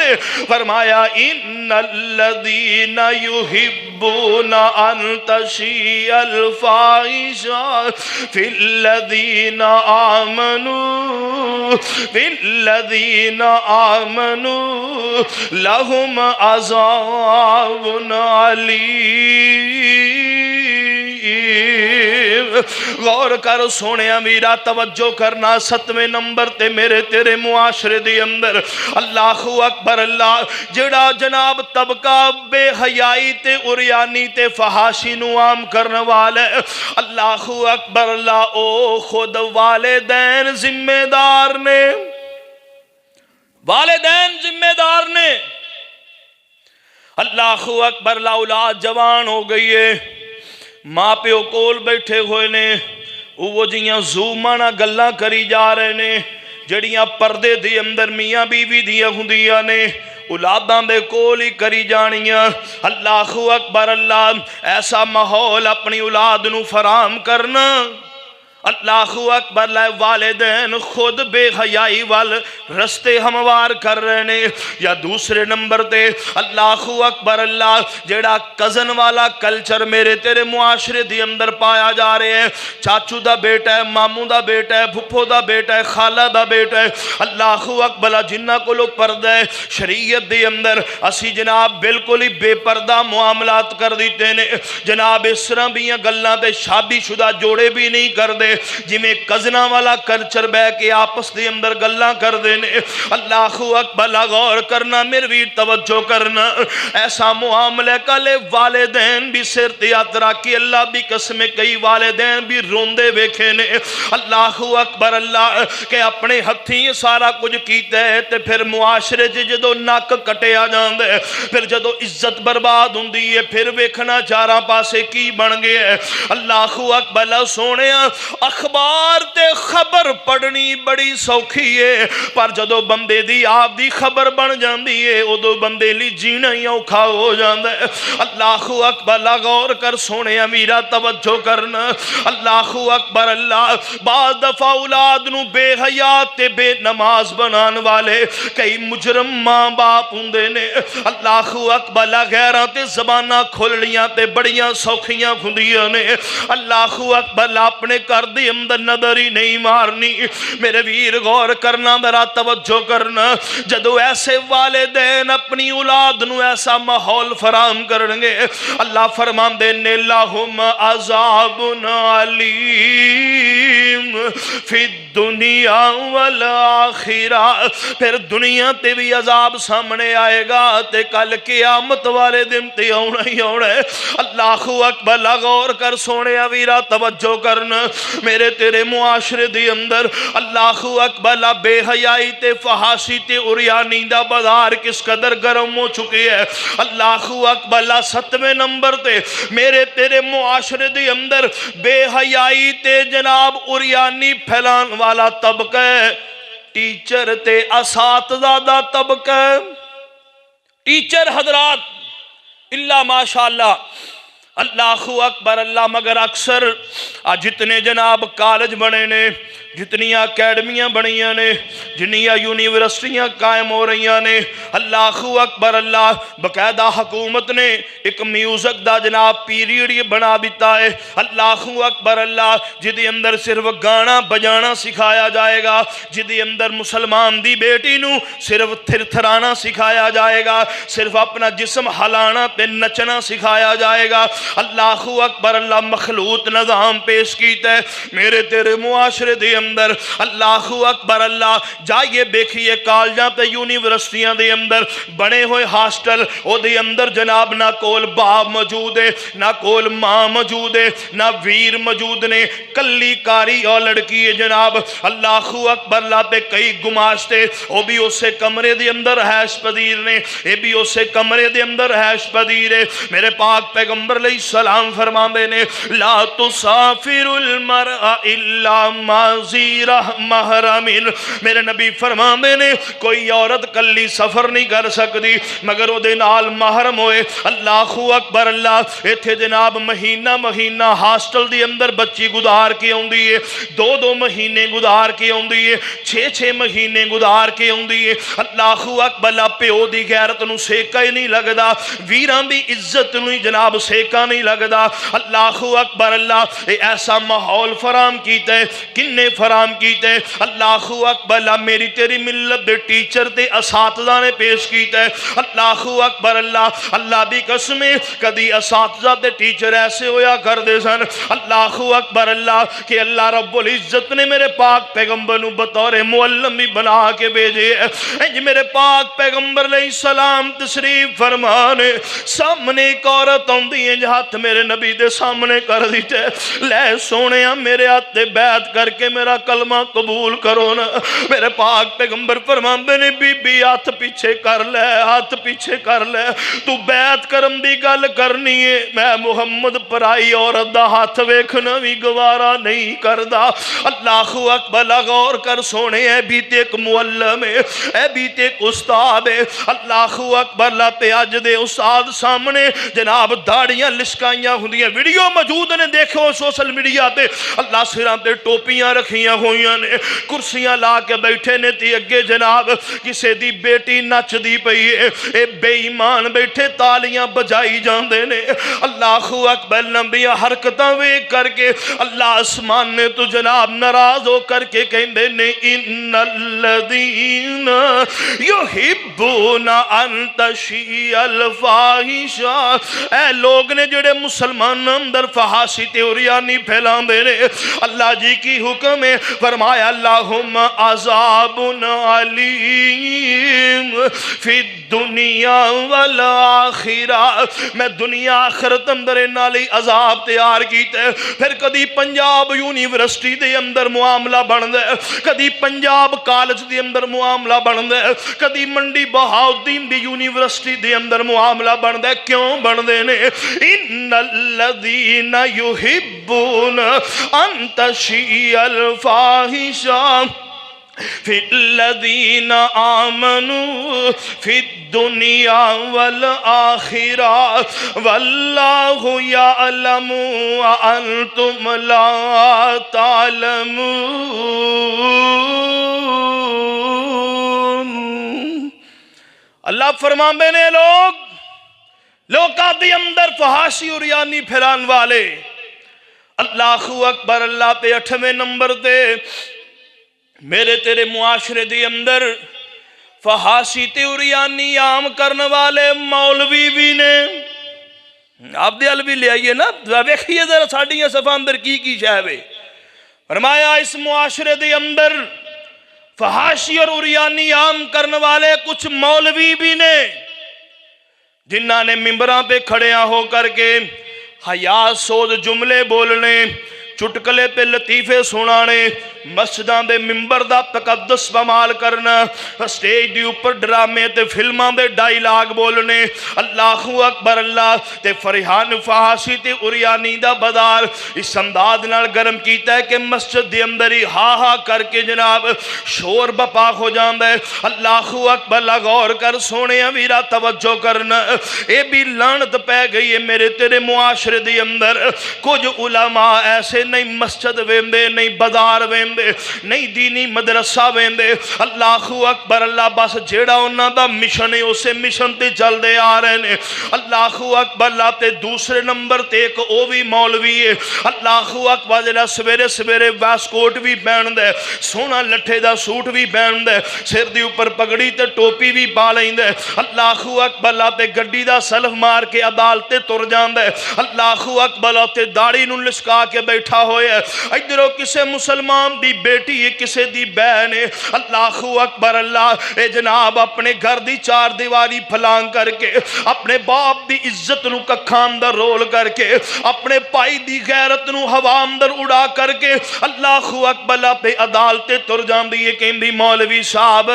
فرمایا ان الذین یحبون ان تشیع الفاحشۃ فی الذین آمنوا لہم عذاب علیم۔ غور کر سونے میرا توجہ کرنا، 7ویں نمبر تے میرے تیرے معاشرے دے اندر اللہ اکبر اللہ جڑا جناب طبقہ بے حیائی تے عریانی تے فحاشی نو عام کرنے والے، اللہ اکبر اللہ او خود والدین ذمہ دار نے، والدین ذمہ دار نے۔ اللہ اکبر اللہ اولاد جوان ہو گئی ہے، ماں پیو کول بیٹھے ہوئے نے، وہ جیاں زومانا گلاں کری جا رہے نے جڑیاں پردے دی اندر میاں بیوی دیاں ہوندیاں نے اولاداں دے کول ہی کری جانیاں۔ اللہ اکبر اللہ ایسا ماحول اپنی اولاد نو فراہم کرنا۔ اللہ اکبر والدین خود بے حیائی وال رستے ہموار کر رہے نے، یا دوسرے نمبر تے اللہ اکبر اللہ جیڑا کزن والا کلچر میرے تیرے معاشرے دی اندر پایا جا رہے ہیں، چاچو دا بیٹا ہے، ماموں دا بیٹا ہے، پھپھو دا بیٹا ہے، خالہ دا بیٹا ہے، اللہ اکبر جنہ کو لوگ پردہ ہے شریعت دی اندر اسی جناب بالکل ہی بے پردہ معاملات کر دیتے نے، جناب اس طرح بھی گلاں تے شادی شدہ جوڑے بھی نہیں کر دے جی میں کزنا والا کلچر بے کے آپس دے اندر گلاں کر دینے۔ اللہ اکبر غور کرنا میرے ویر توجہ کرنا، ایسا معاملہ کلے والدین بھی سر تیات راکی، اللہ بھی قسم کئی والدین بھی روندے بیکھے نے۔ اللہ اکبر اللہ کہ اپنے ہتھیں سارا کچھ کیتے ہیں تے پھر معاشرے جدو ناک کٹے آ جاندے، پھر جدو عزت برباد ہوندی ہے، پھر ویکھنا چارہ پاسے کی بن گئے ہے۔ اللہ اکبر سونے اخبار تے خبر پڑھنی بڑی سوکھی ہے، پر جدو بندے دی آپ دی خبر بن جاندی ہے ادو بندے لی جینا ہی اوکھا ہو جاندہ ہے۔ اللہ اکبر غور کر سونے امیرہ توجہ کرنا۔ اللہ اکبر اللہ بعض دفعہ اولاد نو بے حیات تے بے نماز بنان والے کئی مجرم ماں باپ ہوندے نے۔ اللہ اکبر غیرہ تے زبانہ کھل لیاں تے بڑیاں سوکھیاں کھندیاں نے۔ اللہ اکبر اپنے کر دی اندر نظر ہی نہیں مارنی۔ میرے ویر غور کرنا ذرا توجہ کرنا، جدو ایسے والدین اپنی اولاد نو ایسا ماحول فراہم کرنگے اللہ فرمان دینے لہم عذاب علیم فی الدنیا والآخرہ، پھر دنیا تے بھی عذاب سامنے آئے گا تے کل قیامت والے دن تے ہونا ہی ہونا ہے۔ اللہ اکبر غور کر سونے ویرا توجہ کرنا میرے تیرے معاشرے دی اندر اللہ اکبر بے حیائی تے فحاشی تے عریانی دا بازار کس قدر گرم ہو چکے ہے۔ اللہ اکبر 7ویں نمبر تے میرے تیرے معاشرے دی اندر بے حیائی تے جناب عریانی پھیلان والا طبقہ ہے، ٹیچر تے اساتذہ دا طبقہ ہے۔ ٹیچر حضرات اللہ ماشاءاللہ اللہ اکبر اللہ مگر اکثر جتنے جناب کالج بنے نے، جتنی اکیڈمیاں بنیاں نے، جنیاں یونیورسٹیاں قائم ہو رہیاں نے، اللہ اکبر اللہ باقاعدہ حکومت نے ایک میوزک دا جناب پیریڈ یہ بنا دیتا ہے۔ اللہ اکبر اللہ جدی اندر صرف گانا بجانا سکھایا جائے گا، جدی اندر مسلمان دی بیٹی نو صرف تھر تھرانا سکھایا جائے گا، صرف اپنا جسم ہلانا تے نچنا سکھایا جائے گا۔ اللہ اکبر اللہ مخلوط نظام پیش کیتا ہے میرے تیرے معاشرے دے اندر۔ اللہ اکبر اللہ جائیے بیکھئے کالجاں تے یونیورسٹیاں دے اندر بنے ہوئے ہاسٹل او دے اندر جناب نہ کول باپ موجود ہے، نہ کول ماں موجود ہے، نہ ویر موجود نے، کلی کاری اور لڑکی ہے جناب۔ اللہ اکبر اللہ تے کئی گماشتے او بھی اسے کمرے دے اندر حیش پذیر نے، اے بھی اسے کمرے دے اندر حیش پذیر ہے۔ میرے پاک پیغمبر علیہ السلام فرماندے نے لا تسافر المرء الا ما ذی محرم، میرے نبی فرماندے نے کوئی عورت کلی سفر نہیں کر سکتی مگر وہ دے نال محرم ہوئے۔ اللہ اکبر اللہ، ایتھے جناب مہینہ مہینہ ہاسٹل دی اندر بچی گزار کے آندی ہے، 2 مہینے گزار کے آندی ہے، 6 مہینے گزار کے آندی ہے۔ اللہ اکبر اللہ، پیو دی غیرت نو سیکا ہی نہیں لگدا، ویران دی عزت نو جناب سیکا نہیں لگدا۔ اللہ اکبر اللہ، ایسا ماحول فراہم کیتا ہے، کنے فراہم کیتا ہے؟ اللہ اکبر اللہ، میری تیری ملت دے ٹیچر تے اساتذہ نے پیش کیتا ہے۔ اللہ اکبر اللہ، اللہ دی قسم کدی اساتذہ تے ٹیچر ایسے ہویا کر دے سن، اللہ اکبر اللہ، کہ اللہ رب العزت نے میرے پاک پیغمبر نو بطور معلم بھی بنا کے بھیجے ہیں۔ میرے پاک پیغمبر علیہ السلام تشریف فرمانے، سامنے ایک عورت آندی ہے، ہاتھ میرے نبی دے سامنے کر دیتے، لے سونے میرے ہاتھ تے بیعت کر کے میرا کلمہ قبول کرو نا۔ میرے پاک پیغمبر فرماندے نے بی بی ہاتھ پیچھے کر لے، ہاتھ پیچھے کر لے، تو بیعت کرم دی گل کرنی ہے، میں محمد پرائی عورت دا ہاتھ ویکھنا بھی گوارا نہیں کردا۔ اللہ اکبر، غور کر سونے، اے بھی تے ایک معلم ہے، اے بھی تے ایک استاد ہے۔ اللہ اکبر اللہ، تے اج دے استاد سامنے جناب داڑیاں لشکائیاں ہوندیاں، ویڈیو موجود نے، دیکھو سوشل میڈیا تے، اللہ سراں تے ٹوپیاں رکھیاں ہوئیاں نے، کرسیاں لا کے بیٹھے نے، تے اگے جناب کسے دی بیٹی نچ دی پئی ہے، اے بے ایمان بیٹھے تالیاں بجائی جاندے نے۔ اللہ اکبر، لمبیاں حرکتاں ویکھ کر کے اللہ آسمان نے تو جناب ناراض ہو کر کے کہندے نے ان الذین یحبون ان تشیع الفاحشہ، اے لوگ نے جڑے مسلمان اندر فحاشی تے عریانی پھیلاندے نے، اللہ جی کی حکم ہے، فرمایا اللہم عذاب علیم فی الدنیا والآخرہ، میں دنیا آخرت اندر نالی عذاب تیار کیتے۔ پھر کدی پنجاب یونیورسٹی دے اندر معاملہ بن دے، کدی پنجاب کالج دے اندر معاملہ بن دے، کدی منڈی بہاؤدین دی یونیورسٹی دے اندر معاملہ بن دے۔ کیوں بن دے نے؟ ان الذین یحبون ان تشیع الفاحشہ فی الذین آمنوا فی الدنیا والآخرہ واللہ یعلم وانتم لا تعلمون۔ اللہ فرماندے نے لوکاں دے اندر فحاشی اور یعنی پھیلان والے، اللہ اکبر اللہ، تے 8ویں نمبر تے میرے تیرے معاشرے دے اندر فحاشی تے عریانی عام کرنے والے مولوی بھی نے۔ آپ دے بھی لے آئیے نا، ویکھیے ذرا ساڑیاں صفحہ اندر کی شاہوے۔ فرمایا اس معاشرے دے اندر فحاشی اور عریانی عام کرنے والے کچھ مولوی بھی نے، جنہاں نے ممبراں پہ کھڑیاں ہو کر کے حیا سوز جملے بولنے، چٹکلے پہ لطیفے سنانے، مسجداں دے ممبر دا تقدس بمال کرنا، سٹیج دی اوپر ڈرامے تے فلماں دے ڈائیلاگ بولنے، اللہ اکبر اللہ، تے فریحان فحاشی تے عریانی دا بازار اس انداز نال گرم کیتا ہے کہ مسجد دے اندر ہی ہا ہا کر کے جناب شور بپا ہو جاندا ہے۔ اللہ اکبر اللہ، غور کر سونے ویرا، توجہ کرنا، اے بھی لعنت پہ گئی ہے میرے تیرے معاشرے دے اندر۔ کچھ علماء ایسے نہیں مسجد ویندے، نہیں بازار ویندے، نہیں دینی مدرسہ ویندے، اللہ اکبر اللہ، بس جیڑا انہاں دا مشن ہے اسے مشن تے چل دے آ رہے نے۔ اللہ اکبر اللہ، تے دوسرے نمبر تے ایک او بھی مولوی ہے، اللہ اکبر جڑا سویرے سویرے واسکوٹ بھی پہن دے، سونا لٹھے دا سوٹ بھی پہن دے، سر دی اوپر پگڑی تے ٹوپی بھی پا لیندے، اللہ اکبر اللہ، تے گڈی دا سلف مار کے عدالت تر جاندے، اللہ اکبر اللہ، تے داڑھی نوں لسکا کے بیٹھا ہوئے، ادھروں کسے مسلمان دی بیٹی ہے کسے دی بہن ہے اللہ اکبر اللہ اے جناب اپنے گھر دی چار دیواری پھلانگ کر کے اپنے باپ دی عزت نو ککھاں اندر رول کر کے اپنے پائی دی غیرت نو ہوا اندر اڑا کر کے اللہ اکبر پہ عدالتے تر جان دی کہندی مولوی صاحب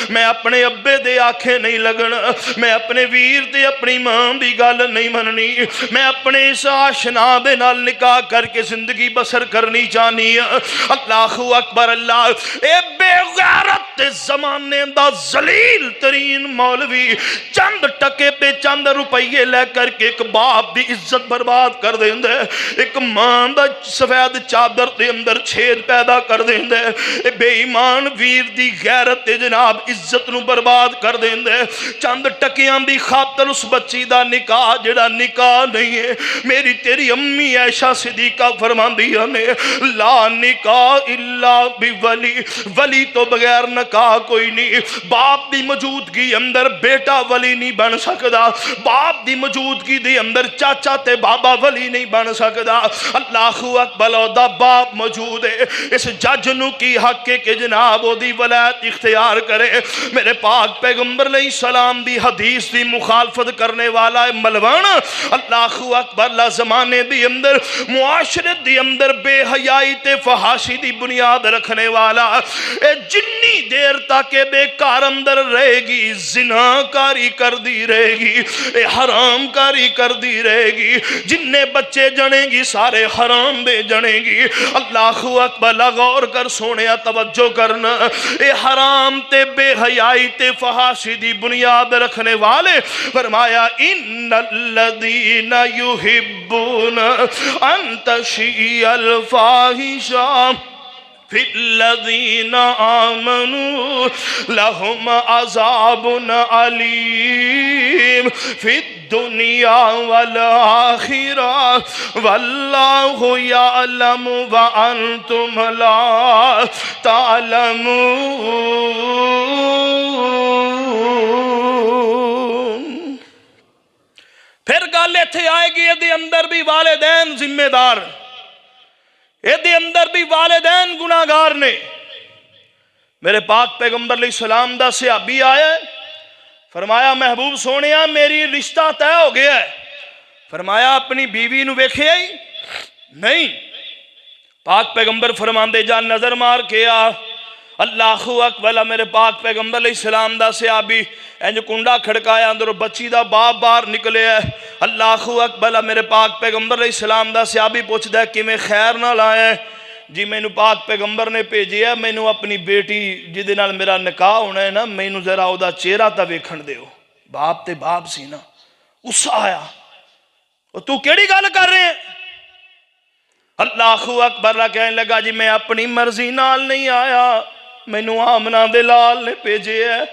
میں اپنے ابے دے آنکھیں نہیں لگنا میں اپنے ویر تے اپنی ماں دی گل نہیں مننی میں اپنے اس آشنا دے نال نکاح کر کے زندگی بسر کرنی چاہنی اللہ اکبر اللہ اے بے غیرت زمانے دا ذلیل ترین مولوی چند ٹکے پہ چند روپیے لے کر کے ایک باپ دی عزت برباد کر دیندے ایک ماں دا سفید چادر دے اندر چھید پیدا کر دیندے اے بے ایمان ویر دی غیرت جناب عزت نو برباد کر دیندے چند ٹکیاں دی خاطر اس بچی دا نکاح جڑا نکاح نہیں ہے میری تیری امی عائشہ صدیقہ فرماندی نے لا نکاح الا بولی ولی تو بغیر نکاح کوئی نہیں باپ دی موجودگی اندر بیٹا ولی نہیں بن سکدا باپ دی موجودگی دی اندر چاچا تے بابا ولی نہیں بن سکدا اللہ اکبر دا باپ موجود ہے اس جج نو کی حق ہے کہ جناب وہ دی ولایت اختیار کرے میرے پاک پیغمبر علیہ السلام دی حدیث دی مخالفت کرنے والا ملوان اللہ اکبر لا زمانے دی اندر معاشرت دی اندر بے حیائی تے فحاشی دی بنیاد رکھنے والا اے جنی دیر تک بے کار اندر رہے گی زنا کاری کر دی رہے گی اے حرام کاری کر دی رہے گی جننے بچے جنے گی سارے حرام دے جنے گی اللہ اکبر غور کر سونے توجہ کرنا اے حرام تے بے حیائی تے فحاشی دی بنیاد رکھنے والے فرمایا ان الذین یحبون ان تشیع الفاحشہ فی الذین آمنوا لہم عذاب علیم فی الدنیا والآخرہ واللہ یعلم وانتم لا تعلمون پھر گل ایتھے آئے گی یہ اندر بھی والدین ذمہ دار یہ اندر بھی والدین گناہگار نے میرے پاک پیغمبر علیہ السلام دا صحابی آیا فرمایا محبوب سونیا میری رشتہ طے ہو گیا ہے فرمایا اپنی بیوی نو ویکھے آئی نہیں پاک پیغمبر فرماندے جا نظر مار کے آ اللہ اکبر میرے پاک پیغمبر علیہ السلام دا صحابی انج کنڈا کھڑکایا اندر بچی دا باپ باہر نکلے ہے اللہ اکبر میرے پاک پیغمبر علیہ السلام دا صحابی پوچھدا ہے کہ میں خیر نہ لایا ہے جی مینوں پاک پیغمبر نے بھیجیا مینوں اپنی بیٹی جدے نال میرا نکاح ہونا ہے نا مینوں ذرا او دا چہرہ تا ویکھن دیو باپ تے باپ سی نا غصہ آیا تو کیڑی گل کر رہے ہیں اللہ اکبر کہنے لگا جی میں اپنی مرضی نال نہیں آیا مینوں آمنہ دے لال نے بھیجے ہے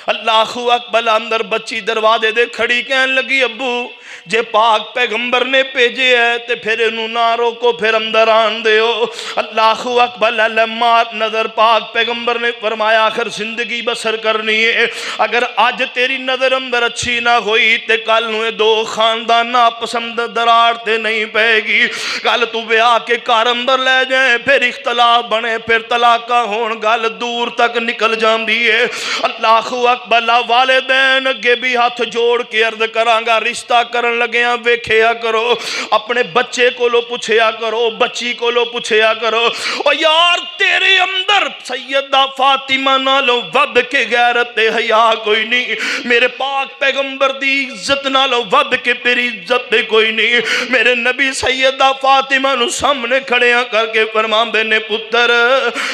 اللہ اکبر اندر بچی دروازے دے کھڑی کہنے لگی ابو جے پاک پیغمبر نے بھیجے ہے تے پھر انہوں نہ روکو پھر اندر آن دیو اللہ اکبر لمحات نظر پاک پیغمبر نے فرمایا آخر زندگی بسر کرنی ہے اگر آج تیری نظر اندر اچھی نہ ہوئی تے کل نوے دو خاندان ناپسند درار تے نہیں پہے گی کل تو بیاہ کے کار اندر لے جائیں پھر اختلاف بنے پھر طلاقہ ہون گل دور تک نکل جان دیئے اللہ اکبر والدین اگے بھی ہاتھ جوڑ کے عرض کرانگا رشتہ کرن لگیاں ویکھیا کرو اپنے بچے کو لو پوچھیا کرو بچی کو لو پوچھیا کرو اور یار تیرے اندر سیدہ فاطمہ نالو ود کے غیرت حیا کوئی نہیں میرے پاک پیغمبر دی عزت نالو ود کے تیری عزت کوئی نہیں میرے نبی سیدہ فاطمہ نو سامنے کھڑیاں کر کے فرماندے نے پتر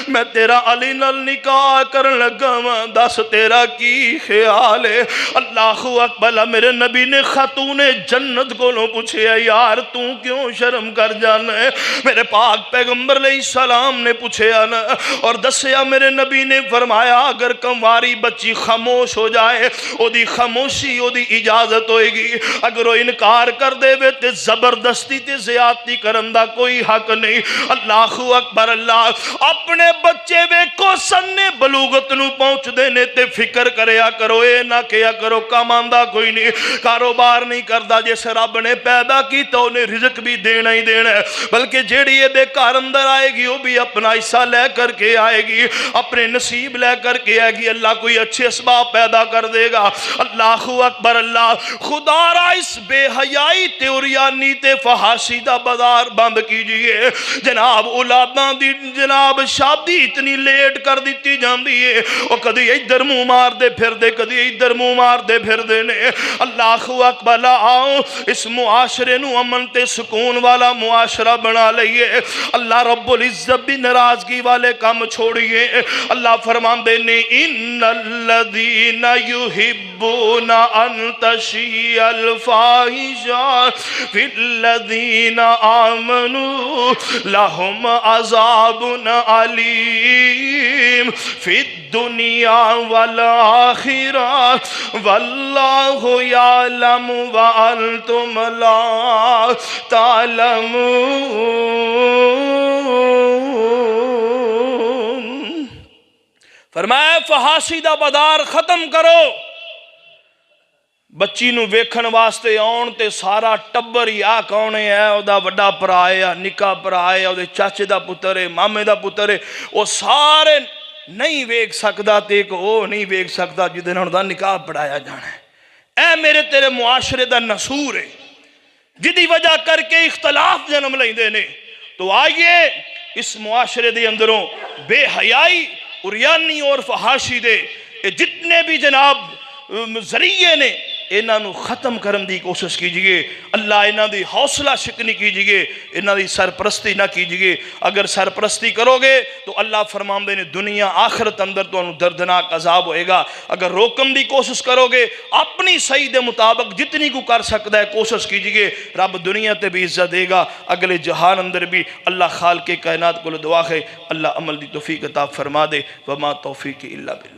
میں تیرا علی نال نکاح کرن لگا ہاں دس تیرا کی خیال ہے اللہ اکبر میرے نبی نے خاتون جنت کو لو پوچھے یار تو کیوں شرم کر جانا ہے میرے پاک پیغمبر علیہ السلام نے پوچھے نا اور دسیا میرے نبی نے فرمایا اگر کمواری بچی خاموش ہو جائے او دی خاموشی او دی اجازت ہوئے گی اگر وہ انکار کر دے وے تے زبردستی تے زیادتی کرن دا کوئی حق نہیں اللہ اکبر اللہ اپنے بچے وے کو سن بلوغت نو پہنچ دینے تے فکر کریا کرو اے نہ کیا کرو کاماندہ کوئی نہیں کاروبار نہیں کر کردا جس رب نے پیدا کیتا انہیں رزق بھی دینا ہی دینا ہے، بلکہ جیڑی یہ دے گھر اندر آئے گی وہ بھی اپنا حصہ لے کر کے آئے گی، اپنے نصیب لے کر کے آئے گی۔ اللہ کوئی اچھے اسباب پیدا کر دے گا۔ اللہ اکبر اللہ۔ خدا را اس بے حیائی تے اوریانی تے فحاشی دا بازار بند کیجئے۔ جناب اولاداں دی جناب شادی اتنی لیٹ کر دیتی جاندی ہے، وہ کدی ادھر منہ مار دے پھر دے، کدی ادھر منہ مار دے پھر دے نے۔ اللہ اکبر آؤ اس معاشرے نو امن تے سکون والا معاشرہ بنا لئیے۔ اللہ رب العزت بھی ناراضگی والے کام چھوڑیے۔ اللہ فرماندے نے ان الذین یحبون ان تشیع الفاحشہ فی الذین آمنوا لہم عذاب علیم فی الدنیا والآخرہ واللہ یعلم وانتم لا تعلمون۔ فرمایا فحاشی دا بازار ختم کرو۔ بچی نو ویکھن واسطے آن تے سارا ٹبر ہی آ کونے ہے، او دا وڈا پرا ہے، نکا پرا ہے، او دے چاچے دا پتر ہے، مامے دا پتر ہے، وہ سارے نہیں ویکھ سکدا تے ایک او نہیں ویکھ سکدا جدے نال دا نکاح پڑھایا جانا ہے۔ اے میرے تیرے معاشرے دا نسور ہے جدی وجہ کر کے اختلاف جنم لیندے نے۔ تو آئیے اس معاشرے دے اندروں بے حیائی اوریانی اور فحاشی دے جتنے بھی جناب ذریعے نے انہاں نو ختم کرن دی کوشش کیجئے۔ اللہ انہاں دی حوصلہ شکنی کیجئے، انہاں دی سرپرستی نہ کیجئے۔ اگر سرپرستی کرو گے تو اللہ فرماندے نے دنیا آخرت اندر تو انہوں دردناک عذاب ہوئے گا۔ اگر روکن دی کوشش کرو گے اپنی صحیح دے مطابق جتنی کو کر سکتا ہے کوشش کیجئے، رب دنیا تے بھی عزت دے گا، اگلے جہان اندر بھی۔ اللہ خالق کائنات کو دعا ہے اللہ عمل دی توفیق عطا فرما دے۔ وما توفیق الا باللہ۔